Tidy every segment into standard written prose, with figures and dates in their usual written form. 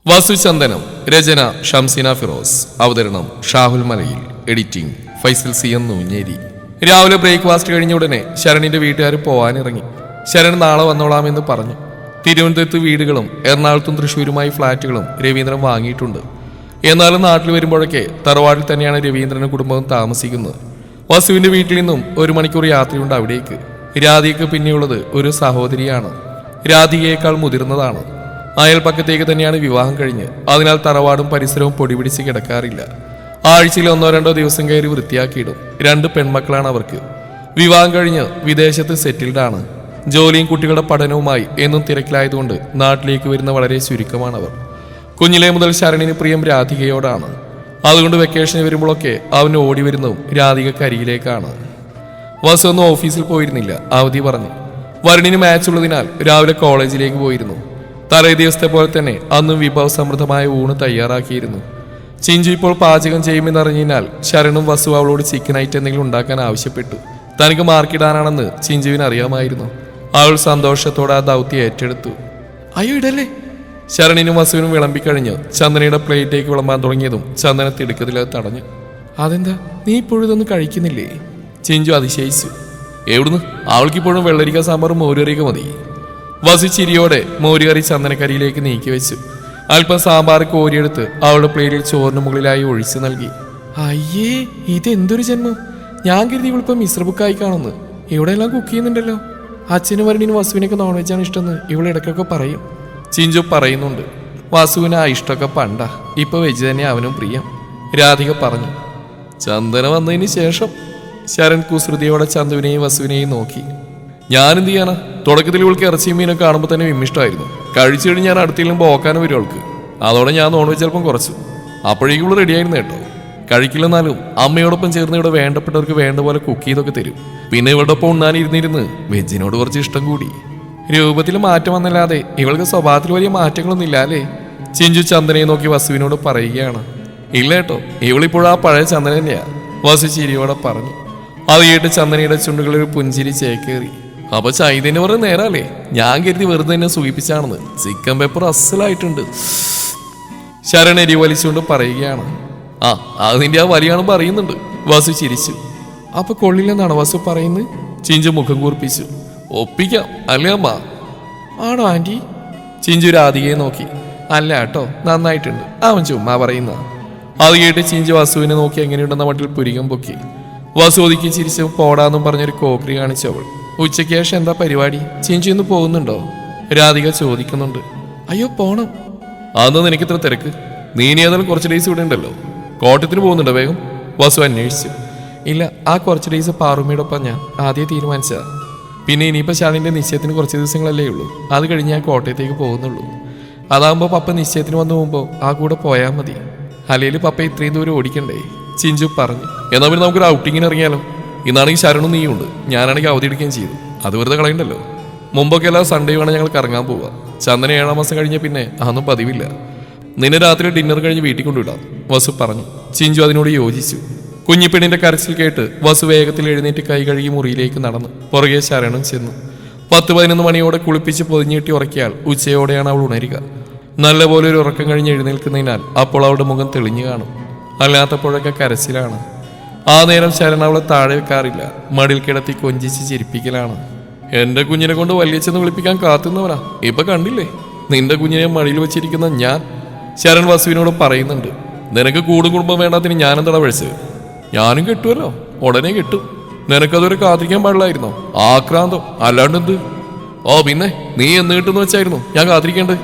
വസുചന്ദനം. രചന ഷംസീന ഫിറോസ്. അവതരണം ഷാഹുൽ മലയിൽ. Editing Faisal C M Nooncheri. രാവിലെ ബ്രേക്ക്ഫാസ്റ്റ് കഴിഞ്ഞ ഉടനെ ശരണിന്റെ വീട്ടുകാർ പോവാനിറങ്ങി. ശരൺ നാളെ വന്നോളാമെന്ന് പറഞ്ഞു. തിരുവനന്തപുരത്ത് വീടുകളും എറണാകുളത്തും തൃശ്ശൂരുമായി ഫ്ളാറ്റുകളും രവീന്ദ്രൻ വാങ്ങിയിട്ടുണ്ട്. എന്നാലും നാട്ടിൽ വരുമ്പോഴൊക്കെ തറവാട്ടിൽ തന്നെയാണ് രവീന്ദ്രനും കുടുംബവും താമസിക്കുന്നത്. വസുവിന്റെ വീട്ടിൽ നിന്നും 1 മണിക്കൂർ യാത്രയുണ്ട് അവിടേക്ക്. രാധികയ്ക്ക് പിന്നെയുള്ളത് ഒരു സഹോദരിയാണ്. രാധികയേക്കാൾ മുതിർന്നതാണ്. അയൽപ്പക്കത്തേക്ക് തന്നെയാണ് വിവാഹം കഴിഞ്ഞ്. അതിനാൽ തറവാടും പരിസരവും പൊടിപിടിച്ച് കിടക്കാറില്ല. ആഴ്ചയിൽ 1-2 ദിവസം കയറി വൃത്തിയാക്കിയിടും. 2 പെൺമക്കളാണ് അവർക്ക്. വിവാഹം കഴിഞ്ഞ് വിദേശത്ത് സെറ്റിൽഡാണ്. ജോലിയും കുട്ടികളുടെ പഠനവുമായി എന്നും തിരക്കിലായതുകൊണ്ട് നാട്ടിലേക്ക് വരുന്ന വളരെ ചുരുക്കമാണവർ. കുഞ്ഞിലെ മുതൽ ശരണിന് പ്രിയം രാധികയോടാണ്. അതുകൊണ്ട് വെക്കേഷന് വരുമ്പോഴൊക്കെ അവന് ഓടി വരുന്നതും രാധികക്ക് അരികിലേക്കാണ്. വസു ഒന്നും ഓഫീസിൽ പോയിരുന്നില്ല, അവധി പറഞ്ഞു. വരുണിന് മാച്ച് ഉള്ളതിനാൽ രാവിലെ കോളേജിലേക്ക് പോയിരുന്നു. തലേ ദിവസത്തെ പോലെ തന്നെ അന്നും വിഭവസമൃദ്ധമായ ഊണ് തയ്യാറാക്കിയിരുന്നു. ചിഞ്ചു ഇപ്പോൾ പാചകം ചെയ്യുമെന്നറിഞ്ഞാൽ ശരണും വസു അവളോട് ചിക്കൻ ഐറ്റം എന്തെങ്കിലും ഉണ്ടാക്കാൻ ആവശ്യപ്പെട്ടു. തനിക്ക് മാർക്കിടാനാണെന്ന് ചിഞ്ചുവിന് അറിയാമായിരുന്നു. അവൾ സന്തോഷത്തോടെ ആ ദൗത്യം ഏറ്റെടുത്തു. അയ്യോ ഇടല്ലേ. ശരണിനും വസുവിനും വിളമ്പിക്കഴിഞ്ഞ് ചന്ദനയുടെ പ്ലേറ്റേക്ക് വിളമ്പാൻ തുടങ്ങിയതും ചന്ദന തിടുക്കത്തിൽ തടഞ്ഞു. അതെന്താ, നീ ഇപ്പോഴും ഇതൊന്നും കഴിക്കുന്നില്ലേ? ചിഞ്ചു അതിശയിച്ചു. എവിടുന്ന്? അവൾക്കിപ്പോഴും വെള്ളരിക്ക സാമ്പാറും മോരുകറിയൊക്കെ മതി. വസു ചിരിയോടെ മോരുകറി ചന്ദനക്കരിയിലേക്ക് നീക്കി വെച്ചു. അല്പം സാമ്പാർ കോരിയെടുത്ത് അവളുടെ പ്ലേറ്റിൽ ചോറിന് മുകളിലായി ഒഴിച്ചു നൽകി. അയ്യേ, ഇതെന്തൊരു ജന്മം! ഞാൻ കരുതി ഇവളിപ്പം മിശ്ര ബുക്കായി കാണുന്നു. ഇവിടെ എല്ലാം കുക്ക് ചെയ്യുന്നുണ്ടല്ലോ. അച്ഛനും വരണിനും വസുവിനൊക്കെ നോൺ വെജാണ് ഇഷ്ടമെന്ന് ഇവൾ ഇടയ്ക്കൊക്കെ പറയും. ചിഞ്ചു പറയുന്നുണ്ട്. വസുവിന് ആ ഇഷ്ടമൊക്കെ പണ്ടാ, ഇപ്പൊ വെജ് തന്നെ അവനും പ്രിയം. രാധിക പറഞ്ഞു. ചന്ദന വന്നതിന് ശേഷം. ശരൺ കുസൃതിയോടെ ചന്തുവിനെയും വസുവിനെയും നോക്കി. ഞാനെന്ത് ചെയ്യാനാ? തുടക്കത്തിൽ ഇവൾക്ക് ഇറച്ചിയും മീനൊക്കെ കാണുമ്പോൾ തന്നെ വിമ്മിഷ്ടമായിരുന്നു. കഴിച്ചു കഴിഞ്ഞ് ഞാൻ അടുത്തേലും പോക്കാനും വരും അവൾക്ക്. അതോടെ ഞാൻ നോൺ വെജ് ചിലപ്പം കുറച്ചു. അപ്പോഴേക്കും ഇവള് റെഡിയായിരുന്നു കേട്ടോ. കഴിക്കില്ലെന്നാലും അമ്മയോടൊപ്പം ചേർന്ന് ഇവിടെ വേണ്ടപ്പെട്ടവർക്ക് വേണ്ട പോലെ കുക്ക് ചെയ്തൊക്കെ തരും. പിന്നെ ഇവളുടെ ഒപ്പം ഉണ്ണാനിരുന്നിരുന്ന് വെജിനോട് കുറച്ച് ഇഷ്ടം കൂടി. രൂപത്തിൽ മാറ്റം വന്നല്ലാതെ ഇവൾക്ക് സ്വഭാവത്തിൽ വലിയ മാറ്റങ്ങളൊന്നും ഇല്ല അല്ലേ? ചിഞ്ചു ചന്ദനയെ നോക്കി വസുവിനോട് പറയുകയാണ്. ഇല്ല കേട്ടോ, ഇവളിപ്പോഴും ആ പഴയ ചന്ദന തന്നെയാ, വസു ചിരിയോടെ പറഞ്ഞു. അത് കേട്ട് ചന്ദനയുടെ ചുണ്ടുകളിൽ ഒരു പുഞ്ചിരി ചേക്കേറി. അപ്പൊ ചൈതന്യ പറഞ്ഞ നേരല്ലേ? ഞാൻ കരുതി വെറുതെ തന്നെ സൂചിപ്പിച്ചാണെന്ന്. ചിക്കൻ പേപ്പർ അസലായിട്ടുണ്ട്. ശരൺ എരി വലിച്ചുകൊണ്ട് പറയുകയാണ്. ആ, അത് നിന്റെ ആ വലിയാണെന്ന് പറയുന്നുണ്ട്. വസു ചിരിച്ചു. അപ്പൊ കൊള്ളില്ലെന്നാണ് വസു പറയുന്നത്? ചിഞ്ചു മുഖം കൂർപ്പിച്ചു. ഒപ്പിക്കാം അല്ലേ അമ്മ? ആണോ ആന്റി? ചിഞ്ചു രാധികയെ നോക്കി. അല്ല കേട്ടോ, നന്നായിട്ടുണ്ട്. അവൻ ചുമ്മാ പറയുന്ന. അത് കേട്ട് ചിഞ്ചു വസുവിനെ നോക്കി എങ്ങനെയുണ്ടെന്ന മട്ടിൽ പുരികം പൊക്കി. വസു ഒതുക്കി ചിരിച്ച് പോടാന്നും പറഞ്ഞൊരു കോക്രി കാണിച്ചവൾ. ഉച്ചയ്ക്ക് ശേഷം എന്താ പരിപാടി? ചിഞ്ചു ഇന്ന് പോകുന്നുണ്ടോ? രാധിക ചോദിക്കുന്നുണ്ട്. അയ്യോ പോണം. അതൊന്നും എനിക്കിത്ര തിരക്ക്. നീ ഇനി ഏതായാലും കുറച്ച് ഡേയ്സ് ഇവിടെ ഉണ്ടല്ലോ. കോട്ടയത്തിന് പോകുന്നുണ്ടോ വേഗം? വസു അന്വേഷിച്ചു. ഇല്ല, ആ കുറച്ച് ഡേയ്സ് പാറുമ്മയോടൊപ്പം ഞാൻ ആദ്യം തീരുമാനിച്ചതാ. പിന്നെ ഇനിയിപ്പോൾ ശാലിൻ്റെ നിശ്ചയത്തിന് കുറച്ച് ദിവസങ്ങളല്ലേ ഉള്ളൂ. അത് കഴിഞ്ഞ് ഞാൻ കോട്ടയത്തേക്ക് പോകുന്നുള്ളൂ. അതാകുമ്പോൾ പപ്പ നിശ്ചയത്തിന് വന്നു പോകുമ്പോൾ ആ കൂടെ പോയാൽ മതി. അല്ലെങ്കിൽ പപ്പ ഇത്രയും ദൂരം ഓടിക്കണ്ടേ? ചിഞ്ചു പറഞ്ഞു. എന്നാൽ പിന്നെ നമുക്കൊരു ഔട്ടിങ്ങിന് ഇറങ്ങിയാലോ? ഇന്നാണെങ്കിൽ ശരണും നീയുണ്ട്, ഞാനാണെങ്കിൽ അവധി എടുക്കുകയും ചെയ്തു. അത് വെറുതെ കളയണ്ടല്ലോ. മുമ്പൊക്കെ എല്ലാ സൺഡേ വേണം ഞങ്ങൾ കറങ്ങാൻ പോവുക. ചന്ദന 7-ാം മാസം കഴിഞ്ഞ പിന്നെ അതൊന്നും പതിവില്ല. നിന്നെ രാത്രി ഡിന്നർ കഴിഞ്ഞ് വീട്ടിൽ കൊണ്ടുവിടാം, വസു പറഞ്ഞു. ചിഞ്ചു അതിനോട് യോജിച്ചു. കുഞ്ഞിപ്പെണ്ണിന്റെ കരച്ചിൽ കേട്ട് വസു വേഗത്തിൽ എഴുന്നേറ്റ് കൈ കഴുകി മുറിയിലേക്ക് നടന്നു. പുറകെ ശരണും ചെന്നു. 10-11 മണിയോടെ കുളിപ്പിച്ച് പൊതിഞ്ഞിട്ടി ഉറക്കിയാൽ ഉച്ചയോടെയാണ് അവൾ ഉണരുക. നല്ലപോലെ ഒരു ഉറക്കം കഴിഞ്ഞ് എഴുന്നേൽക്കുന്നതിനാൽ അപ്പോൾ അവളുടെ മുഖം തെളിഞ്ഞു കാണും. അല്ലാത്തപ്പോഴൊക്കെ കരച്ചിലാണ്. ആ നേരം ശരൺ അവളെ താഴെ വെക്കാറില്ല. മടിൽ കിടത്തി കൊഞ്ചിച്ച് ചിരിപ്പിക്കലാണ്. എന്റെ കുഞ്ഞിനെ കൊണ്ട് വലിയച്ഛന്ന് വിളിപ്പിക്കാൻ കാത്തുന്നവനാ. ഇപ്പൊ കണ്ടില്ലേ നിന്റെ കുഞ്ഞിനെ മടിയിൽ വെച്ചിരിക്കുന്ന ഞാൻ? ശരൺ വസുവിനോട് പറയുന്നുണ്ട്. നിനക്ക് കൂടും കുടുംബം വേണ്ടാത്തിന് ഞാനെന്താ വിളിച്ചത്? ഞാനും കെട്ടുമല്ലോ, ഉടനെ കെട്ടും. നിനക്കതൊരു കാത്തിരിക്കാൻ പാടില്ലായിരുന്നോ? ആക്രാന്തം അല്ലാണ്ടെന്ത്? ഓ പിന്നെ നീ എന്ന് കിട്ടുമെന്ന് വെച്ചായിരുന്നു ഞാൻ കാത്തിരിക്കേണ്ടത്.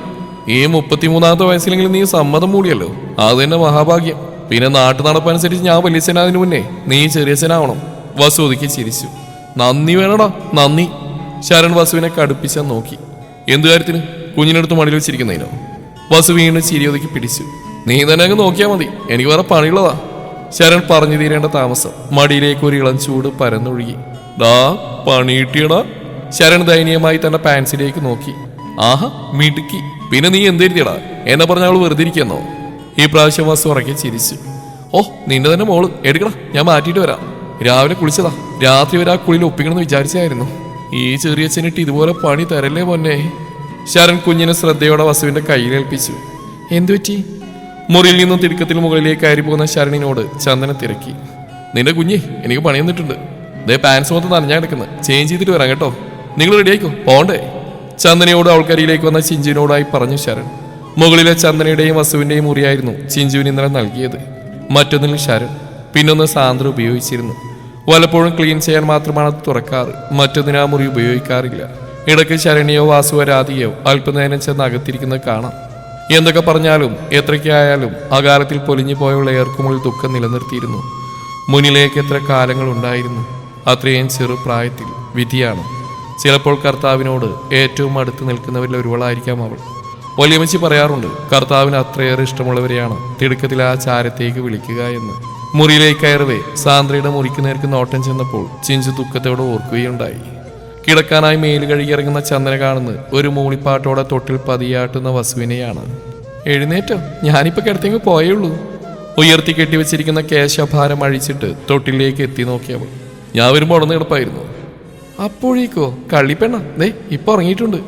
ഈ 33-ാമത്തെ വയസ്സിലെങ്കിലും നീ സമ്മതം മൂടിയല്ലോ, അത് തന്നെ മഹാഭാഗ്യം. പിന്നെ നാട്ടു നടപ്പനുസരിച്ച് ഞാൻ വലിയച്ഛനാതിന് മുന്നേ നീ ചെറിയച്ഛനാവണം. വസു ഒതുക്കി ചിരിച്ചു. നന്ദി വേണടാ, നന്ദി. ശരൺ വസുവിനെ കടുപ്പിച്ചാൽ നോക്കി. എന്തു കാര്യത്തിന്? കുഞ്ഞിനെടുത്ത് മടിയിൽ വെച്ചിരിക്കുന്നതിനോ? വസു വീണ്ടും ചിരി ഒതുക്കി പിടിച്ചു. നീ തന്നെ അങ്ങ് നോക്കിയാൽ മതി, എനിക്ക് വേറെ പണിയുള്ളതാ. ശരൺ പറഞ്ഞു തീരേണ്ട താമസം. മടിയിലേക്ക് ഒരു ഇളം ചൂട് പരന്നൊഴുകി. ഡാ പണി കിട്ടിയടാ. ശരൺ ദയനീയമായി തന്റെ പാൻസിലേക്ക് നോക്കി. ആഹാ മിടുക്കി. പിന്നെ നീ എന്തെഴുതിയടാ? എന്നെ പറഞ്ഞ അവള് വെറുതെ ഇരിക്കുന്നോ? ഈ പ്രാവശ്യം വസു ഉറക്കെ ചിരിച്ചു. ഓ നിന്റെ തന്നെ മോള്, എടുക്കടാ, ഞാൻ മാറ്റിയിട്ട് വരാം. രാവിലെ കുളിച്ചതാ, രാത്രി വരെ ആ കുളിയിൽ ഒപ്പിക്കണമെന്ന് വിചാരിച്ചായിരുന്നു. ഈ ചെറിയച്ഛനിട്ട് ഇതുപോലെ പണി തരല്ലേ പൊന്നെ. ശരൺ കുഞ്ഞിനെ ശ്രദ്ധയോടെ വസുവിന്റെ കയ്യിലേൽപ്പിച്ചു. എന്തുപറ്റി? മുറിയിൽ നിന്നും തിടുക്കത്തിൽ മുകളിലേക്ക് കയറി പോകുന്ന ശരണിനോട് ചന്ദന തിരക്കി. നിന്റെ കുഞ്ഞി, എനിക്ക് പണി തന്നിട്ടുണ്ട്. ദേ പാൻസ് മൊത്തം നനഞ്ഞാ കിടക്കുന്നത്. ചേഞ്ച് ചെയ്തിട്ട് വരാം കേട്ടോ. നിങ്ങൾ റെഡി ആയിക്കോ, പോണ്ടേ? ചന്ദനയോട് അവൾക്കരിയിലേക്ക് വന്ന ചിഞ്ചുവിനോടായി പറഞ്ഞു ശരൺ. മുകളിലെ ചന്ദനയുടെയും വസുവിന്റെയും മുറിയായിരുന്നു ചിഞ്ചുവിന് ഇന്നലെ നൽകിയത്. മറ്റൊന്നിൽ ശരൺ, പിന്നൊന്ന് സാന്ദ്ര ഉപയോഗിച്ചിരുന്നു. വല്ലപ്പോഴും ക്ലീൻ ചെയ്യാൻ മാത്രമാണ് അത് തുറക്കാറ്. മറ്റൊന്നിന് ആ മുറി ഉപയോഗിക്കാറില്ല. ഇടയ്ക്ക് ശരണിയോ വാസുവോ രാധികയോ അല്പനേരം ചെന്ന് അകത്തിരിക്കുന്നത് കാണാം. എന്തൊക്കെ പറഞ്ഞാലും എത്രയ്ക്കായാലും അകാലത്തിൽ പൊലിഞ്ഞു പോയുള്ള ഏർക്കുമുള്ളിൽ ദുഃഖം നിലനിർത്തിയിരുന്നു. മുന്നിലേക്ക് എത്ര കാലങ്ങൾ ഉണ്ടായിരുന്നു. അത്രയും ചെറുപ്രായത്തിൽ വിധിയാണ്. ചിലപ്പോൾ കർത്താവിനോട് ഏറ്റവും അടുത്ത് നിൽക്കുന്നവരിൽ ഒരുവളായിരിക്കാം അവൾ. വലിയമ്മച്ചി പറയാറുണ്ട്, കർത്താവിന് അത്രയേറെ ഇഷ്ടമുള്ളവരെയാണ് തിടുക്കത്തിൽ ആ ചാരത്തേക്ക് വിളിക്കുക എന്ന്. മുറിയിലേക്ക് കയറവേ സാന്ദ്രയുടെ മുറിക്ക് നേർക്ക് നോട്ടം ചെന്നപ്പോൾ ചിഞ്ചു ദുഃഖത്തോടെ ഓർക്കുകയുണ്ടായി. കിടക്കാനായി മേല് കഴുകി ഇറങ്ങുന്ന ചന്ദന കാണുന്ന ഒരു മൂളിപ്പാട്ടോടെ തൊട്ടിൽ പതിയാട്ടുന്ന വസുവിനെയാണ്. എഴുന്നേറ്റോ, ഞാനിപ്പോ കിടത്തേക്ക് പോയുള്ളൂ. ഉയർത്തി കെട്ടിവെച്ചിരിക്കുന്ന കേശഭാരം അഴിച്ചിട്ട് തൊട്ടിലേക്ക് എത്തി നോക്കിയവൾ. ഞാൻ വരുമ്പോൾ ഉടനെ കിടപ്പായിരുന്നു. അപ്പോഴേക്കോ കള്ളിപ്പെണ്ണ ദേ ഇപ്പൊ ഇറങ്ങിയിട്ടുണ്ട്.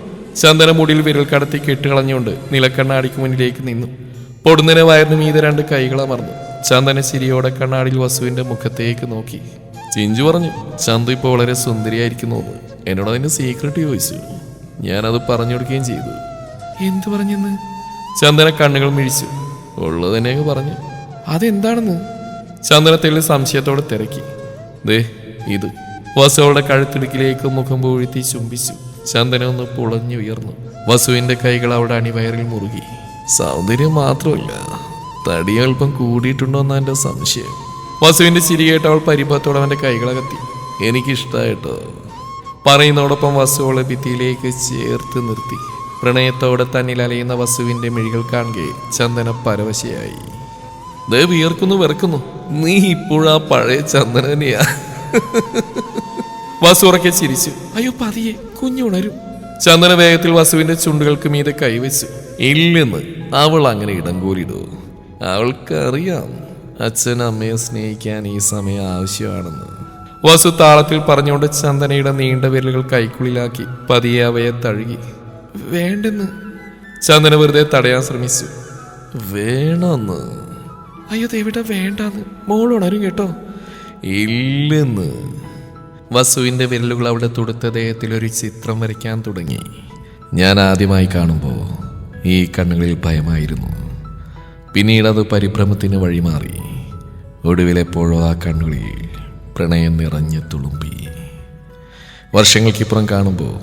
ചന്ദന മുടിയിൽ വിരൽ കടത്തി കെട്ടുകളഞ്ഞുകൊണ്ട് നിലക്കണ്ണാടിക്ക് മുന്നിലേക്ക് നിന്നു. പൊടുന്നനെ വയറിന് മീതെ 2 കൈകൾ അമർന്നു. ചന്ദന ചിരിയോടെ കണ്ണാടിയിൽ വസുവിന്റെ മുഖത്തേക്ക് നോക്കി. ചിഞ്ചു പറഞ്ഞു, ചന്തു ഇപ്പോൾ വളരെ സുന്ദരിയായിരിക്കുന്നു. എന്നോട് അതിന്റെ സീക്രട്ട് ചോദിച്ചു. ഞാനത് പറഞ്ഞു കൊടുക്കുകയും ചെയ്തു. എന്തു പറഞ്ഞെന്ന്? ചന്ദന കണ്ണുകൾ മിഴിച്ചു. ഉള്ളത് തന്നെയൊക്കെ പറഞ്ഞു. അതെന്താണെന്ന് ചന്ദനത്തിൽ സംശയത്തോടെ തിരക്കി. ദേ ഇത്. വസുവളുടെ കഴുത്തിടുക്കിലേക്ക് മുഖം പൂഴ്ത്തി ചുംബിച്ചു. ചന്ദന ഒന്ന് പുളഞ്ഞുയർന്നു. വസുവിന്റെ കൈകൾ അവിടെ അണിവയറിൽ മുറുകി. സൗന്ദര്യം മാത്രമല്ല, തടി അല്പം കൂടിയിട്ടുണ്ടോന്നാ എന്റെ സംശയം. വസുവിന്റെ ചിരി കേട്ട് അവൾ പരിഭവത്തോടെ അവന്റെ കൈകളകത്തി. എനിക്കിഷ്ടായിട്ടോ. പറയുന്നതോടൊപ്പം വസുവളെ ഭിത്തിയിലേക്ക് ചേർത്ത് നിർത്തി. പ്രണയത്തോടെ തന്നിൽ അലയുന്ന വസുവിന്റെ മിഴികൾ കാണുകെ ചന്ദന പരവശയായി. ദേ വിയർക്കുന്നു വിറക്കുന്നു. നീ ഇപ്പോഴാ പഴയ ചന്ദന തന്നെയാ. വസു ഉറക്കെ ചിരിച്ചു. അയ്യോ പതിയെ, കുഞ്ഞുണരും. ചന്ദന വേഗത്തിൽ വസുവിന്റെ ചുണ്ടുകൾക്ക് മീതെ കൈവച്ചു. ഇല്ലെന്ന് അവൾ അങ്ങനെ ഇടം കൂലിടൂ. അവൾക്കറിയാം അച്ഛൻ അമ്മയെ സ്നേഹിക്കാൻ ഈ സമയം ആവശ്യമാണെന്ന്. വസു താളത്തിൽ പറഞ്ഞുകൊണ്ട് ചന്ദനയുടെ നീണ്ട വിരലുകൾ കൈക്കുള്ളിലാക്കി പതിയെ അവയെ തഴുകി. വേണ്ടെന്ന് ചന്ദന വെറുതെ തടയാൻ ശ്രമിച്ചു. വേണമെന്ന്. അയ്യോ ദേവിയുടെ വേണ്ടാന്ന്. മോൾ ഉണരും കേട്ടോ. ഇല്ലെന്ന്. വസുവിന്റെ വിരലുകൾ അവിടെ തുടുത്ത ദേഹത്തിൽ ഒരു ചിത്രം വരയ്ക്കാൻ തുടങ്ങി. ഞാൻ ആദ്യമായി കാണുമ്പോൾ ഈ കണ്ണുകളിൽ ഭയമായിരുന്നു. പിന്നീട് അത് പരിഭ്രമത്തിന് വഴിമാറി. ഒടുവിലെപ്പോഴോ ആ കണ്ണുകളിൽ പ്രണയം നിറഞ്ഞ് തുളുമ്പി. വർഷങ്ങൾക്കിപ്പുറം കാണുമ്പോൾ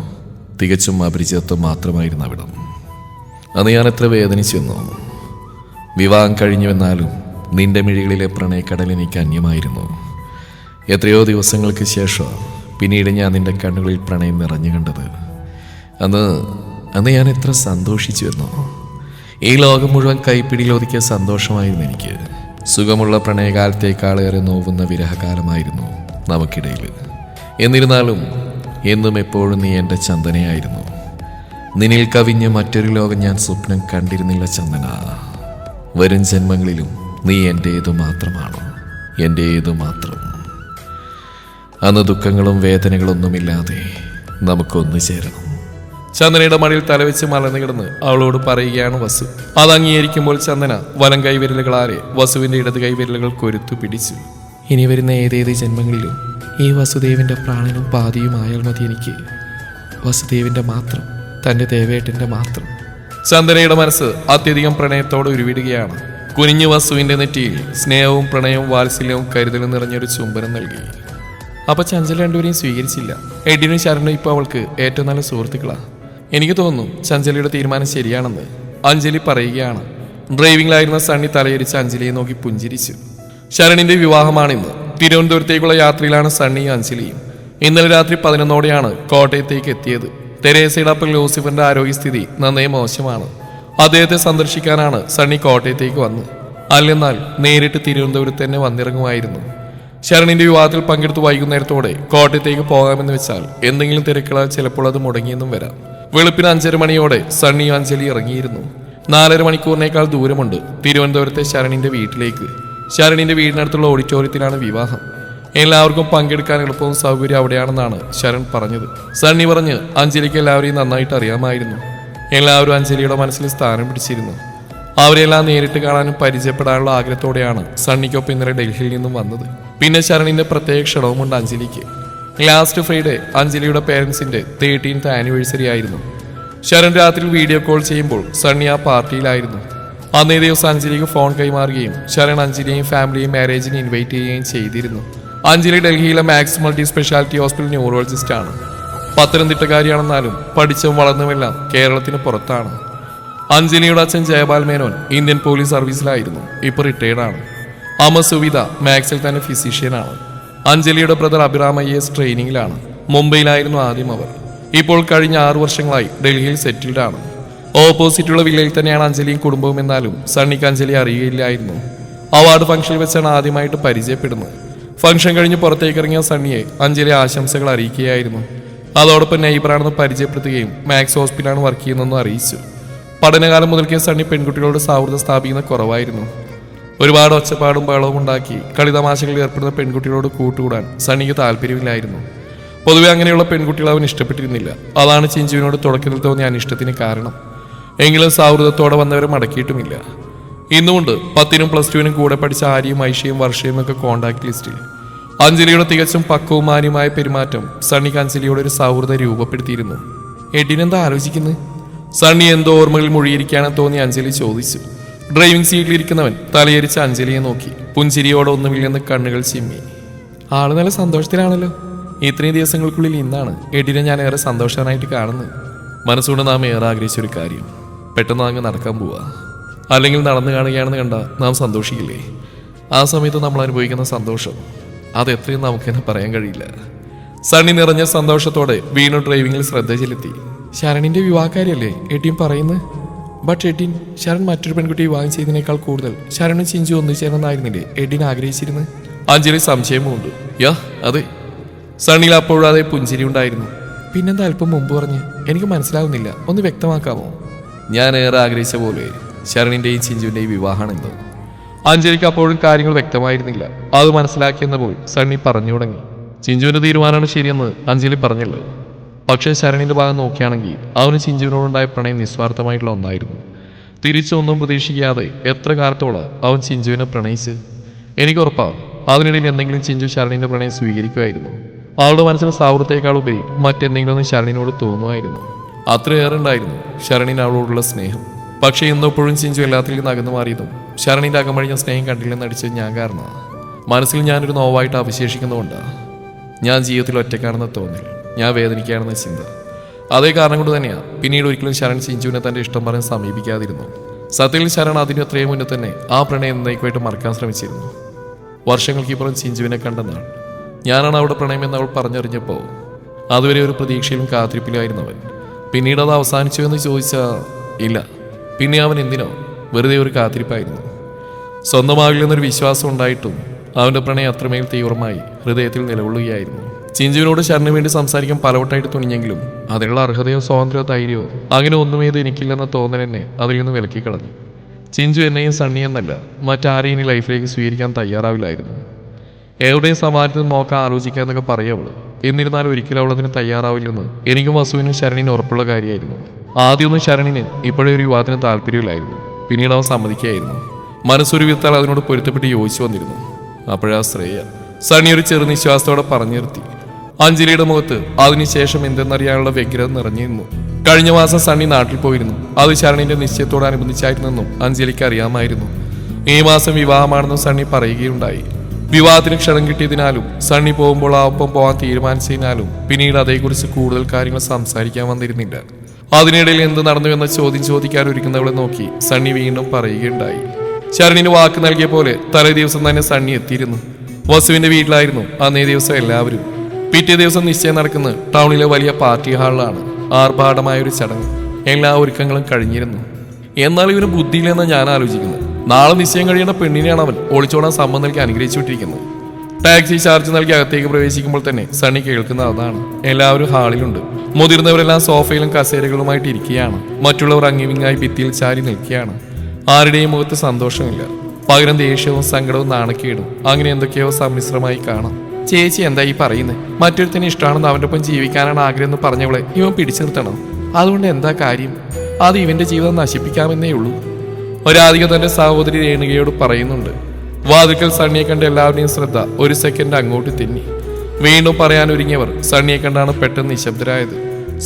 തികച്ചും അപരിചിതത്വം മാത്രമായിരുന്നു അവിടം. അന്ന് ഞാൻ എത്ര വേദനിച്ചെന്നോ. വിവാഹം കഴിഞ്ഞുവെന്നാലും നിന്റെ മിഴികളിലെ പ്രണയക്കടൽ എനിക്ക് അന്യമായിരുന്നു. എത്രയോ ദിവസങ്ങൾക്ക് ശേഷം പിന്നീട് ഞാൻ നിന്റെ കണ്ണുകളിൽ പ്രണയം നിറഞ്ഞു കണ്ടത്. അന്ന് ഞാൻ എത്ര സന്തോഷിച്ചു എന്നോ. ഈ ലോകം മുഴുവൻ കൈപ്പിടിയിൽ ഒതുക്കിയ സന്തോഷമായിരുന്നു എനിക്ക്. സുഖമുള്ള പ്രണയകാലത്തേക്കാളേറെ നോവുന്ന വിരഹകാലമായിരുന്നു നമുക്കിടയിൽ. എന്നിരുന്നാലും എന്നും എപ്പോഴും നീ എൻ്റെ ചന്ദനയായിരുന്നു. നിന്നിൽ കവിഞ്ഞ് മറ്റൊരു ലോകം ഞാൻ സ്വപ്നം കണ്ടിരുന്നില്ല ചന്ദന. വരും ജന്മങ്ങളിലും നീ എൻ്റേതു മാത്രമാണ്, എൻ്റേതു മാത്രം. അന്ന് ദുഃഖങ്ങളും വേദനകളൊന്നുമില്ലാതെ നമുക്കൊന്നു ചേരണം. ചന്ദനയുടെ മടിയിൽ തലവെച്ച് മലർന്നു കിടന്ന് അവളോട് പറയുകയാണ് വസു. അത് അംഗീകരിക്കുമ്പോൾ ചന്ദന വലം കൈവിരലുകളാരെ വസുവിന്റെ ഇടത് കൈവിരലുകൾ കൊരുത്തു പിടിച്ചു. ഇനി വരുന്ന ഏതേത് ജന്മങ്ങളിലും ഈ വസുദേവിന്റെ പ്രാണനും പാതിയുമായാൽ മതി എനിക്ക്. വസുദേവിന്റെ മാത്രം, തന്റെ ദേവേട്ടന്റെ മാത്രം. ചന്ദനയുടെ മനസ്സ് അത്യധികം പ്രണയത്തോടെ ഉരുവിടുകയാണ്. കുനിഞ്ഞു വസുവിന്റെ നെറ്റിയിൽ സ്നേഹവും പ്രണയവും വാത്സല്യവും കരുതലും നിറഞ്ഞൊരു ചുംബനം നൽകി. അപ്പൊ ചഞ്ചല രണ്ടുപേരെയും സ്വീകരിച്ചില്ല. എഡിനും ശരണും ഇപ്പൊ അവൾക്ക് ഏറ്റവും നല്ല സുഹൃത്തുക്കളാ. എനിക്ക് തോന്നുന്നു ചഞ്ചലയുടെ തീരുമാനം ശരിയാണെന്ന് അഞ്ജലി പറയുകയാണ്. ഡ്രൈവിംഗിലായിരുന്ന സണ്ണി തലയിരിച്ച് അഞ്ജലിയെ നോക്കി പുഞ്ചിരിച്ചു. ശരണിന്റെ വിവാഹമാണിന്ന്. തിരുവനന്തപുരത്തേക്കുള്ള യാത്രയിലാണ് സണ്ണിയും അഞ്ജലിയും. ഇന്നലെ രാത്രി 11 കോട്ടയത്തേക്ക് എത്തിയത്. തെരേസയുടെ അപ്പൻ ലൂസിഫറിന്റെ ആരോഗ്യസ്ഥിതി നന്നേ മോശമാണ്. അദ്ദേഹത്തെ സന്ദർശിക്കാനാണ് സണ്ണി കോട്ടയത്തേക്ക് വന്നത്. അല്ലെന്നാൽ നേരിട്ട് തിരുവനന്തപുരത്ത് തന്നെ വന്നിറങ്ങുമായിരുന്നു. ശരണിന്റെ വിവാഹത്തിൽ പങ്കെടുത്ത് വൈകുന്നേരത്തോടെ കോട്ടയത്തേക്ക് പോകാമെന്ന് വെച്ചാൽ എന്തെങ്കിലും തിരക്കുകളാൽ ചിലപ്പോൾ അത് മുടങ്ങിയെന്നും വരാം. വെളുപ്പിന് 5:30 സണ്ണിയും അഞ്ജലി ഇറങ്ങിയിരുന്നു. 4.5 മണിക്കൂറിനേക്കാൾ ദൂരമുണ്ട് തിരുവനന്തപുരത്തെ ശരണിന്റെ വീട്ടിലേക്ക്. ശരണിന്റെ വീടിനടുത്തുള്ള ഓഡിറ്റോറിയത്തിലാണ് വിവാഹം. എല്ലാവർക്കും പങ്കെടുക്കാൻ എളുപ്പവും സൗകര്യം അവിടെയാണെന്നാണ് ശരൺ പറഞ്ഞത്. സണ്ണി പറഞ്ഞ് അഞ്ജലിക്ക് എല്ലാവരെയും നന്നായിട്ട് അറിയാമായിരുന്നു. എല്ലാവരും അഞ്ജലിയുടെ മനസ്സിൽ സ്ഥാനം പിടിച്ചിരുന്നു. അവരെല്ലാം നേരിട്ട് കാണാനും പരിചയപ്പെടാനുള്ള ആഗ്രഹത്തോടെയാണ് സണ്ണിക്കൊപ്പം ഇന്നലെ ഡൽഹിയിൽ നിന്നും വന്നത്. പിന്നെ ശരണിന്റെ പ്രത്യേക ക്ഷണവുമുണ്ട് അഞ്ജലിക്ക്. ലാസ്റ്റ് ഫ്രൈഡേ അഞ്ജലിയുടെ പേരൻസിന്റെ 13th ആനിവേഴ്സറി ആയിരുന്നു. ശരൺ രാത്രി വീഡിയോ കോൾ ചെയ്യുമ്പോൾ സണ്ണി ആ പാർട്ടിയിലായിരുന്നു. അന്നേ ദിവസം അഞ്ജലിക്ക് ഫോൺ കൈമാറുകയും ശരൺ അഞ്ജലിയെയും ഫാമിലിയെയും മാരേജിന് ഇൻവൈറ്റ് ചെയ്യുകയും ചെയ്തിരുന്നു. അഞ്ജലി ഡൽഹിയിലെ Max multi speciality hospital neurologist ആണ്. പത്തനംതിട്ടക്കാരിയാണെന്നാലും പഠിച്ചും വളർന്നുമെല്ലാം കേരളത്തിന് പുറത്താണ്. അഞ്ജലിയുടെ അച്ഛൻ ജയപാൽ മേനോൻ ഇന്ത്യൻ പോലീസ് സർവീസിലായിരുന്നു. ഇപ്പോൾ റിട്ടയർഡാണ്. അമ്മ സുവിത മാക്സിൽ തന്നെ ഫിസിഷ്യനാണ്. അഞ്ജലിയുടെ ബ്രദർ അഭിറാം IAS ട്രെയിനിങ്ങിലാണ്. മുംബൈയിലായിരുന്നു ആദ്യം അവർ. ഇപ്പോൾ കഴിഞ്ഞ 6 വർഷങ്ങളായി ഡൽഹിയിൽ സെറ്റിൽഡ് ആണ്. ഓപ്പോസിറ്റുള്ള വില്ലയിൽ തന്നെയാണ് അഞ്ജലിയും കുടുംബവും. എന്നാലും സണ്ണിക്ക് അഞ്ജലി അറിയുകയില്ലായിരുന്നു. അവാർഡ് ഫംഗ്ഷനിൽ വെച്ചാണ് ആദ്യമായിട്ട് പരിചയപ്പെടുന്നത്. ഫംഗ്ഷൻ കഴിഞ്ഞ് പുറത്തേക്ക് ഇറങ്ങിയ സണ്ണിയെ അഞ്ജലി ആശംസകൾ അറിയിക്കുകയായിരുന്നു. അതോടൊപ്പം നൈബറാണെന്ന് പരിചയപ്പെടുത്തുകയും മാക്സ് ഹോസ്പിറ്റലാണ് വർക്ക് ചെയ്യുന്നതെന്ന് അറിയിച്ചു. പഠനകാലം മുതൽക്കേ സണ്ണി പെൺകുട്ടികളോട് സൗഹൃദം സ്ഥാപിക്കുന്ന കുറവായിരുന്നു. ഒരുപാട് ഒച്ചപ്പാടും ബഹളവും ഉണ്ടാക്കി കളിതമാശകളിൽ ഏർപ്പെടുന്ന പെൺകുട്ടികളോട് കൂട്ടുകൂടാൻ സണ്ണിക്ക് താല്പര്യമില്ലായിരുന്നു. പൊതുവെ അങ്ങനെയുള്ള പെൺകുട്ടികൾ അവൻ ഇഷ്ടപ്പെട്ടിരുന്നില്ല. അതാണ് ചിഞ്ചുവിനോട് തുടക്കത്തിൽ തോന്നിയ അനിഷ്ടത്തിന് കാരണം. എങ്കിലും സൗഹൃദത്തോടെ വന്നവരെ മടക്കിയിട്ടുമില്ല. ഇന്നുകൊണ്ട് 10നും +2നും കൂടെ പഠിച്ച ആര്യയും ഐഷയും വർഷയും ഒക്കെ കോണ്ടാക്ട് ലിസ്റ്റിൽ. അഞ്ജലിയുടെ തികച്ചും പക്വവും മാന്യമായ പെരുമാറ്റം സണ്ണിക്ക് അഞ്ജലിയോട് ഒരു സൗഹൃദം രൂപപ്പെടുത്തിയിരുന്നു. എഡിനെന്താ ആലോചിക്കുന്നത്? സണ്ണി എന്തോ ഓർമ്മകളിൽ മുഴുകിയിരിക്കാനെന്ന് തോന്നി അഞ്ജലി ചോദിച്ചു. ഡ്രൈവിംഗ് സീറ്റിലിരിക്കുന്നവൻ തലയരിച്ച അഞ്ജലിയെ നോക്കി പുഞ്ചിരിയോടെ ഒന്നുമില്ലെന്ന് കണ്ണുകൾ ചിമ്മി. ആള് നല്ല സന്തോഷത്തിലാണല്ലോ. ഇത്രയും ദിവസങ്ങൾക്കുള്ളിൽ ഇന്നാണ് എഡിനെ ഞാൻ ഏറെ സന്തോഷവാനായിട്ട് കാണുന്നത്. മനസ്സുകൊണ്ട് നാം ഏറെ ആഗ്രഹിച്ചൊരു കാര്യം പെട്ടെന്ന് അങ്ങ് നടക്കാൻ പോവാ. അല്ലെങ്കിൽ നടന്നു കാണുകയാണെന്ന് കണ്ടാൽ നാം സന്തോഷിക്കില്ലേ? ആ സമയത്ത് നമ്മൾ അനുഭവിക്കുന്ന സന്തോഷം അതെത്രയും നമുക്ക് തന്നെ പറയാൻ കഴിയില്ല. സണ്ണി നിറഞ്ഞ സന്തോഷത്തോടെ വീണ്ടും ഡ്രൈവിംഗിൽ ശ്രദ്ധ ചെലുത്തി. ശരണിന്റെ വിവാഹക്കാരിയല്ലേ എട്ടിയും പറയുന്നത്? ബട്ട് എഡിൻ, ശരൺ മറ്റൊരു പെൺകുട്ടി വിവാഹം ചെയ്തതിനേക്കാൾ കൂടുതൽ ശരണും ചിഞ്ചു ഒന്നിച്ചേർന്നായിരുന്നില്ലേ എഡിൻ ആഗ്രഹിച്ചിരുന്നത്? അഞ്ജലി സംശയമുണ്ട്. യാ അതെ. സണ്ണിയിൽ അപ്പോഴാതെ പുഞ്ചിരി ഉണ്ടായിരുന്നു. പിന്നെന്താ അല്പം മുമ്പ് പറഞ്ഞ്? എനിക്ക് മനസ്സിലാവുന്നില്ല, ഒന്ന് വ്യക്തമാക്കാമോ? ഞാൻ ഏറെ ആഗ്രഹിച്ച പോലെ ശരണിന്റെയും ചിഞ്ചുവിന്റെയും വിവാഹമാണെന്ന്. അഞ്ജലിക്ക് അപ്പോഴും കാര്യങ്ങൾ വ്യക്തമായിരുന്നില്ല. അത് മനസ്സിലാക്കിയെന്നപ്പോൾ സണ്ണി പറഞ്ഞു തുടങ്ങി. ചിഞ്ചുവിന്റെ തീരുമാനമാണ് ശരിയെന്ന് അഞ്ജലി പറഞ്ഞല്ലോ. പക്ഷേ ശരണിന്റെ ഭാഗം നോക്കുകയാണെങ്കിൽ അവന് ചിഞ്ചുവിനോടുണ്ടായ പ്രണയം നിസ്വാർത്ഥമായിട്ടുള്ള ഒന്നായിരുന്നു. തിരിച്ചൊന്നും പ്രതീക്ഷിക്കാതെ എത്ര കാലത്തോളം അവൻ ചിഞ്ചുവിനെ പ്രണയിച്ച്. എനിക്ക് ഉറപ്പാണ് അതിനിടയിൽ എന്തെങ്കിലും ചിഞ്ചു ശരണിന്റെ പ്രണയം സ്വീകരിക്കുമായിരുന്നു. അവളുടെ മനസ്സിന് സൗഹൃദത്തെക്കാളുപരി മറ്റെന്തെങ്കിലും ഒന്ന് ശരണിനോട് തോന്നുമായിരുന്നു. അത്രയേറെ ഉണ്ടായിരുന്നു ശരണിന് അവളോടുള്ള സ്നേഹം. പക്ഷേ ഇന്നപ്പോഴും ചിഞ്ചു എല്ലാത്തിൽ നിന്ന് അകന്നു മാറിയതും ശരണിന്റെ അകമഴിഞ്ഞ സ്നേഹം കണ്ടില്ലെന്ന് അടിച്ചത് ഞാൻ കാരണമാണ്. മനസ്സിൽ ഞാനൊരു നോവായിട്ട് അവശേഷിക്കുന്നതുകൊണ്ടാണ്. ഞാൻ ജീവിതത്തിൽ ഒറ്റക്കാണെന്ന് തോന്നൽ, ഞാൻ വേദനിക്കുകയാണെന്ന ചിന്ത. അതേ കാരണം കൊണ്ട് തന്നെയാണ് പിന്നീട് ഒരിക്കലും ശരൺ ചിഞ്ചുവിനെ തന്റെ ഇഷ്ടം പറഞ്ഞ് സമീപിക്കാതിരുന്നു. സത്യത്തിൽ ശരൺ അതിന് എത്രയും മുന്നേ തന്നെ ആ പ്രണയം എന്നേക്കുമായിട്ട് മറക്കാൻ ശ്രമിച്ചിരുന്നു. വർഷങ്ങൾക്കിപ്പുറം ചിഞ്ചുവിനെ കണ്ടെന്നാൾ ഞാനാണ് അവിടെ പ്രണയം എന്ന് അവൾ പറഞ്ഞറിഞ്ഞപ്പോൾ അതുവരെ ഒരു പ്രതീക്ഷയിലും കാത്തിരിപ്പിലായിരുന്നു അവൻ. പിന്നീട് അത് അവസാനിച്ചു എന്ന് ചോദിച്ചാൽ ഇല്ല. പിന്നെ അവൻ എന്തിനോ വെറുതെ ഒരു കാത്തിരിപ്പായിരുന്നു. സ്വന്തമാകില്ലെന്നൊരു വിശ്വാസം ഉണ്ടായിട്ടും അവൻ്റെ പ്രണയം അത്രമേൽ തീവ്രമായി ഹൃദയത്തിൽ നിലകൊള്ളുകയായിരുന്നു. ചിഞ്ചുവിനോട് ശരണിന് വേണ്ടി സംസാരിക്കാൻ പലവട്ടായിട്ട് തുനിഞ്ഞെങ്കിലും അതിനുള്ള അർഹതയോ സ്വാതന്ത്ര്യമോ ധൈര്യമോ അങ്ങനെ ഒന്നുമേത് എനിക്കില്ലെന്ന തോന്നൽ എന്നെ അതിൽ നിന്ന് വിലക്കി കളഞ്ഞു. ചിഞ്ചു എന്നെയും സണ്ണിയെന്നല്ല മറ്റാരെയും ഇനി ലൈഫിലേക്ക് സ്വീകരിക്കാൻ തയ്യാറാവില്ലായിരുന്നു. എവിടെയും സമാനത്തിൽ നോക്കാൻ ആലോചിക്കുക എന്നൊക്കെ പറയവള്. എന്നിരുന്നാലും ഒരിക്കലും അവളതിന് തയ്യാറാവില്ലെന്ന് എനിക്കും വസുവിനും ശരണിന് ഉറപ്പുള്ള കാര്യമായിരുന്നു. ആദ്യമൊന്നും ശരണിന് ഇപ്പോഴേ ഒരു യുവാത്തിന് താല്പര്യമില്ലായിരുന്നു. പിന്നീട് അവൻ സമ്മതിക്കുകയായിരുന്നു. മനസ്സൊരു വിത്താൽ അതിനോട് പൊരുത്തപ്പെട്ട് യോജിച്ചു വന്നിരുന്നു. അപ്പോഴാ ശ്രേയ സണ്ണി ഒരു ചെറു നിശ്വാസത്തോടെ പറഞ്ഞു നിർത്തി. അഞ്ജലിയുടെ മുഖത്ത് അതിനുശേഷം എന്തെന്നറിയാനുള്ള വ്യഗ്രത നിറഞ്ഞിരുന്നു. കഴിഞ്ഞ മാസം സണ്ണി നാട്ടിൽ പോയിരുന്നു. അത് ശരണിന്റെ നിശ്ചയത്തോടനുബന്ധിച്ചായിരുന്നെന്നും അഞ്ജലിക്ക് അറിയാമായിരുന്നു. ഈ മാസം വിവാഹമാണെന്നും സണ്ണി പറയുകയുണ്ടായി. വിവാഹത്തിന് ക്ഷണം കിട്ടിയതിനാലും സണ്ണി പോകുമ്പോൾ ആ ഒപ്പം പോകാൻ തീരുമാനിച്ചതിനാലും പിന്നീട് അതേക്കുറിച്ച് കൂടുതൽ കാര്യങ്ങൾ സംസാരിക്കാൻ വന്നിരുന്നില്ല. അതിനിടയിൽ എന്ത് നടന്നുവെന്ന ചോദ്യം ചോദിക്കാൻ ഒരുക്കുന്നവളെ നോക്കി സണ്ണി വീണ്ടും പറയുകയുണ്ടായി. ശരണിന് വാക്ക് നൽകിയ പോലെ തലേ ദിവസം തന്നെ സണ്ണി എത്തിയിരുന്നു. വസുവിന്റെ വീട്ടിലായിരുന്നു അന്നേ ദിവസം എല്ലാവരും. പിറ്റേ ദിവസം നിശ്ചയം നടക്കുന്ന ടൗണിലെ വലിയ പാർട്ടി ഹാളിലാണ്. ആർഭാടമായ ഒരു ചടങ്ങ്. എല്ലാ ഒരുക്കങ്ങളും കഴിഞ്ഞിരുന്നു. എന്നാൽ ഇവന് ബുദ്ധിയില്ലെന്ന് ഞാൻ ആലോചിക്കുന്നത്. നാളെ നിശ്ചയം കഴിയേണ്ട പെണ്ണിനെയാണ് അവൻ ഒളിച്ചോടാൻ സമ്മതം നൽകി അനുഗ്രഹിച്ചു വിട്ടിരിക്കുന്നത്. ടാക്സി ചാർജ് നൽകി അകത്തേക്ക് പ്രവേശിക്കുമ്പോൾ തന്നെ സണ്ണി കേൾക്കുന്ന അതാണ്. എല്ലാവരും ഹാളിലുണ്ട്. മുതിർന്നവരെല്ലാം സോഫയിലും കസേരകളുമായിട്ട് ഇരിക്കുകയാണ്. മറ്റുള്ളവർ അങ്ങിവിങ്ങായി ഭിത്തിയിൽ ചാരി നിൽക്കുകയാണ്. ആരുടെയും മുഖത്ത് സന്തോഷമില്ല. പകരം ദേഷ്യവും സങ്കടവും നാണക്കേടും അങ്ങനെ എന്തൊക്കെയോ സമ്മിശ്രമായി കാണാം. ചേച്ചി എന്താ ഈ പറയുന്നത്? മറ്റൊരുത്തിന് ഇഷ്ടമാണെന്ന് അവൻ്റെ ഒപ്പം ജീവിക്കാനാണ് ആഗ്രഹം എന്ന് പറഞ്ഞവളെ ഇവൻ പിടിച്ചു നിർത്തണം. അതുകൊണ്ട് എന്താ കാര്യം? അത് ഇവന്റെ ജീവിതം നശിപ്പിക്കാമെന്നേ ഉള്ളൂ. രാധിക തന്റെ സഹോദരി രേണുകയോട് പറയുന്നുണ്ട്. വാതിൽക്കൽ സണ്ണിയെ കണ്ട് എല്ലാവരുടെയും ശ്രദ്ധ ഒരു സെക്കൻഡ് അങ്ങോട്ട് തെന്നി. വീണ്ടും പറയാൻ ഒരുങ്ങിയവർ സണ്ണിയെ കണ്ടാണ് പെട്ടെന്ന് നിശബ്ദരായത്.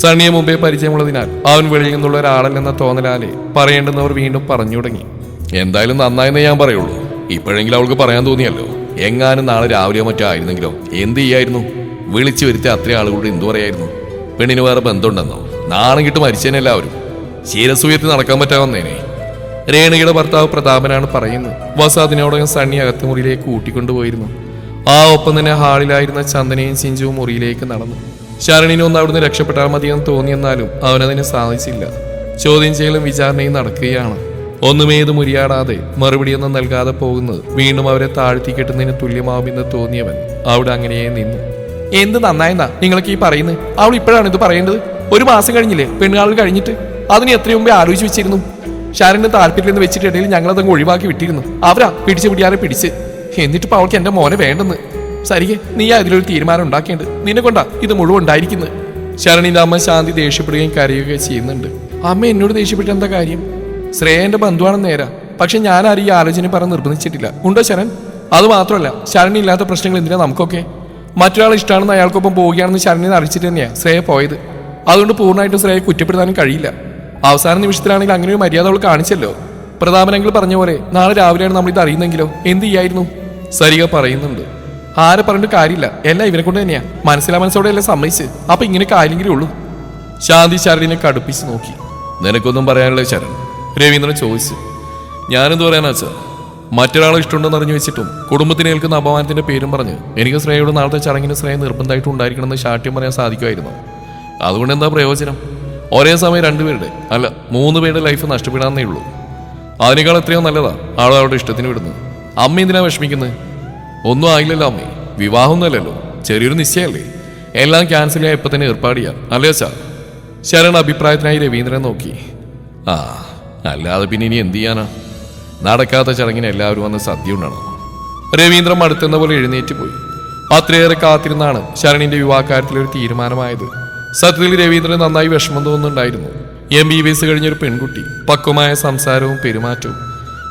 സണ്ണിയെ മുമ്പേ പരിചയമുള്ളതിനാൽ അവൻ വെളിയിൽ നിന്നുള്ള ഒരാളല്ലെന്ന തോന്നലാലെ പറയേണ്ടുന്നവർ വീണ്ടും പറഞ്ഞു തുടങ്ങി. എന്തായാലും നന്നായെന്നേ ഞാൻ പറയുള്ളൂ. ഇപ്പോഴെങ്കിലും അവൾക്ക് പറയാൻ തോന്നിയല്ലോ. എങ്ങാനും നാളെ രാവിലെയോ മറ്റോ ആയിരുന്നെങ്കിലോ എന്ത് ചെയ്യായിരുന്നു? വിളിച്ചു വരുത്തി അത്രയും ആളുകളോട് എന്തു പറയായിരുന്നു? പെണ്ണിന് വേറെ ബന്ധമുണ്ടെന്നോ? നാണം കിട്ട് മരിച്ചേനെല്ലാവരും ശീരസൂയത്തിൽ നടക്കാൻ പറ്റാവുന്നേനെ. രേണുകയുടെ ഭർത്താവ് പ്രതാപനാണ് പറയുന്നത്. വസാദിനോടകം സണ്ണി അകത്തുമുറിയിലേക്ക് കൂട്ടിക്കൊണ്ടുപോയിരുന്നു. ആ ഒപ്പം തന്നെ ഹാളിലായിരുന്ന ചന്ദനയും ചിഞ്ചുവും മുറിയിലേക്ക് നടന്നു. ശരണിനെ ഒന്ന് അവിടുന്ന് രക്ഷപ്പെട്ടാൽ മതിയെന്ന് തോന്നിയെന്നാലും അവനതിന് സാധിച്ചില്ല. ചോദ്യം ചെയ്യലും വിചാരണയും നടക്കുകയാണ്. ഒന്നുമേത് മുരിയാടാതെ മറുപടിയൊന്നും നൽകാതെ പോകുന്നത് വീണ്ടും അവരെ താഴ്ത്തി കെട്ടുന്നതിന് തുല്യമാവുമെന്ന് തോന്നിയവൻ അവിടെ അങ്ങനെയേ നിന്നു. എന്ത് നന്നായെന്നാ നിങ്ങൾക്ക് ഈ പറയുന്നത്? അവൾ ഇപ്പോഴാണ് ഇത് പറയേണ്ടത്? 1 മാസം കഴിഞ്ഞില്ലേ പെണ്ണുകാൾ കഴിഞ്ഞിട്ട്? അതിന് എത്രയും മുമ്പേ ആലോചിച്ച് വെച്ചിരുന്നു. ഷാരന് താല്പര്യമെന്ന് വെച്ചിട്ട് ഇടയിൽ ഞങ്ങളതങ്ങ് ഒഴിവാക്കി വിട്ടിരുന്നു. അവരാ പിടിച്ച് പിടിയാറെ പിടിച്ച്. എന്നിട്ടിപ്പോൾ അവൾക്ക് എന്റെ മോനെ വേണ്ടെന്ന്. സരികെ നീ അതിലൊരു തീരുമാനം ഉണ്ടാക്കേണ്ടത്. നിന്നെ കൊണ്ടാ ഇത് മുഴുവൻ ഉണ്ടായിരിക്കുന്നത്. ശരണിന്റെ അമ്മ ശാന്തി ദേഷ്യപ്പെടുകയും കരയുകയും ചെയ്യുന്നുണ്ട്. അമ്മ എന്നോട് ദേഷ്യപ്പെട്ട എന്താ കാര്യം? ശ്രേയന്റെ ബന്ധുവാണെന്ന് നേരാ. പക്ഷെ ഞാൻ ആരും ഈ ആലോചന പറഞ്ഞ് നിർബന്ധിച്ചിട്ടില്ല. ഉണ്ടോ ശരൺ? അത് മാത്രമല്ല, ശരണി ഇല്ലാത്ത പ്രശ്നങ്ങൾ എന്തിനാ നമുക്കൊക്കെ? മറ്റൊരാൾ ഇഷ്ടമാണെന്ന് അയാൾക്കൊപ്പം പോവുകയാണെന്ന് ശരണിനെ അറിയിച്ചിട്ട് തന്നെയാണ് ശ്രേയ പോയത്. അതുകൊണ്ട് പൂർണ്ണമായിട്ടും ശ്രേയെ കുറ്റപ്പെടുത്താനും കഴിയില്ല. അവസാന നിമിഷത്തിലാണെങ്കിൽ അങ്ങനെ ഒരു മര്യാദ അവൾ കാണിച്ചല്ലോ. പ്രതാപനെങ്കിൽ പറഞ്ഞ പോലെ നാളെ രാവിലെയാണ് നമ്മൾ ഇത് അറിയുന്നെങ്കിലോ എന്ത് ചെയ്യായിരുന്നു? സരിക പറയുന്നുണ്ട്. ആരെ പറഞ്ഞിട്ട് കാര്യമില്ല, എല്ലാം ഇവരെ കൊണ്ട് തന്നെയാ. മനസ്സിലോടെ എല്ലാം സമ്മതിച്ച്. അപ്പൊ ഇങ്ങനെ കാര്യമെങ്കിലും ഉള്ളൂ. ശാന്തി ശരണിനെ കടുപ്പിച്ച് നോക്കി. നിനക്കൊന്നും പറയാനുള്ള ശരൺ? രവീന്ദ്രൻ ചോദിച്ചു. ഞാനെന്ത് പറയാനാച്ചാ? മറ്റൊരാളെ ഇഷ്ടമുണ്ടെന്ന് അറിഞ്ഞു വെച്ചിട്ടും കുടുംബത്തിന് ഏൽക്കുന്ന അപമാനത്തിന്റെ പേരും പറഞ്ഞ് എനിക്ക് ശ്രേയയുടെ നാളത്തെ ചടങ്ങിന് ശ്രേയ നിർബന്ധമായിട്ട് ഉണ്ടായിരിക്കണമെന്ന് ശാഠ്യം പറയാൻ സാധിക്കുമായിരുന്നു. അതുകൊണ്ട് എന്താ പ്രയോജനം? ഒരേ സമയം 2 പേരുടെ അല്ല 3 പേരുടെ ലൈഫ് നഷ്ടപ്പെടാന്നേ ഉള്ളൂ. അതിനേക്കാൾ എത്രയോ നല്ലതാ ആളുകളുടെ ഇഷ്ടത്തിന് വിടുന്നത്. അമ്മ എന്തിനാ വിഷമിക്കുന്നത്? ഒന്നും ആയില്ലല്ലോ അമ്മേ. വിവാഹമൊന്നുമല്ലല്ലോ, ചെറിയൊരു നിശ്ചയല്ലേ. എല്ലാം ക്യാൻസൽ ചെയ്യാൻ ഇപ്പൊ തന്നെ ഏർപ്പാട് ചെയ്യാം അല്ലേ സാർ? ശരൺ അഭിപ്രായത്തിനായി രവീന്ദ്രനെ നോക്കി. അല്ലാതെ പിന്നെ ഇനി എന്ത് ചെയ്യാനാ? നടക്കാത്ത ചടങ്ങിന് എല്ലാവരും വന്ന് സദ്യ ഉണ്ടാണോ? രവീന്ദ്രൻ അടുത്തെന്ന പോലെ എഴുന്നേറ്റ് പോയി. അത്രയേറെ കാത്തിരുന്നാണ് ശരണിന്റെ വിവാഹകാര്യത്തിൽ ഒരു തീരുമാനമായത്. സത്യത്തിൽ രവീന്ദ്രൻ നന്നായി വിഷമം തോന്നുന്നുണ്ടായിരുന്നു. MBBS കഴിഞ്ഞൊരു പെൺകുട്ടി, പക്വമായ സംസാരവും പെരുമാറ്റവും.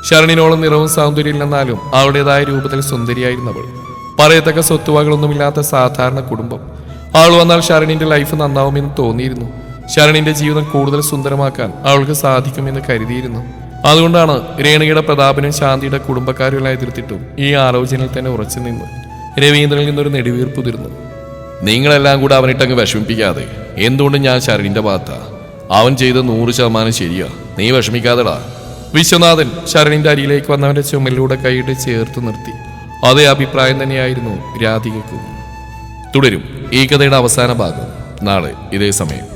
ശരണിനോളം നിറവും സൗന്ദര്യമില്ലെന്നാലും അവളുടേതായ രൂപത്തിൽ സുന്ദരിയായിരുന്നവൾ. പറയത്തക്ക സ്വത്തുവകളൊന്നുമില്ലാത്ത സാധാരണ കുടുംബം. അവൾ വന്നാൽ ശരണിന്റെ ലൈഫ് നന്നാവുമെന്ന് തോന്നിയിരുന്നു. ശരണിന്റെ ജീവിതം കൂടുതൽ സുന്ദരമാക്കാൻ അവൾക്ക് സാധിക്കുമെന്ന് കരുതിയിരുന്നു. അതുകൊണ്ടാണ് രേണുകയുടെ പ്രതാപനും ശാന്തിയുടെ കുടുംബക്കാരുമെല്ലാം എതിർത്തിട്ടും ഈ ആലോചനയിൽ തന്നെ ഉറച്ചു നിന്ന് രവീന്ദ്രനിൽ നിന്നൊരു നെടുവീർപ്പുതിർന്നു. നിങ്ങളെല്ലാം കൂടെ അവനിട്ടങ്ങ് വിഷമിപ്പിക്കാതെ. എന്തുകൊണ്ടും ഞാൻ ശരണിന്റെ ഭാഗത്താ. അവൻ ചെയ്ത് 100% ശരിയാ. നീ വിഷമിക്കാതെടാ. വിശ്വനാഥൻ ശരണിന്റെ അരിയിലേക്ക് വന്നവന്റെ ചുമലിലൂടെ കൈയിട്ട് ചേർത്ത് നിർത്തി. അതേ അഭിപ്രായം തന്നെയായിരുന്നു രാധികക്കും. തുടരും ഈ കഥയുടെ അവസാന ഭാഗം നാളെ ഇതേ സമയം.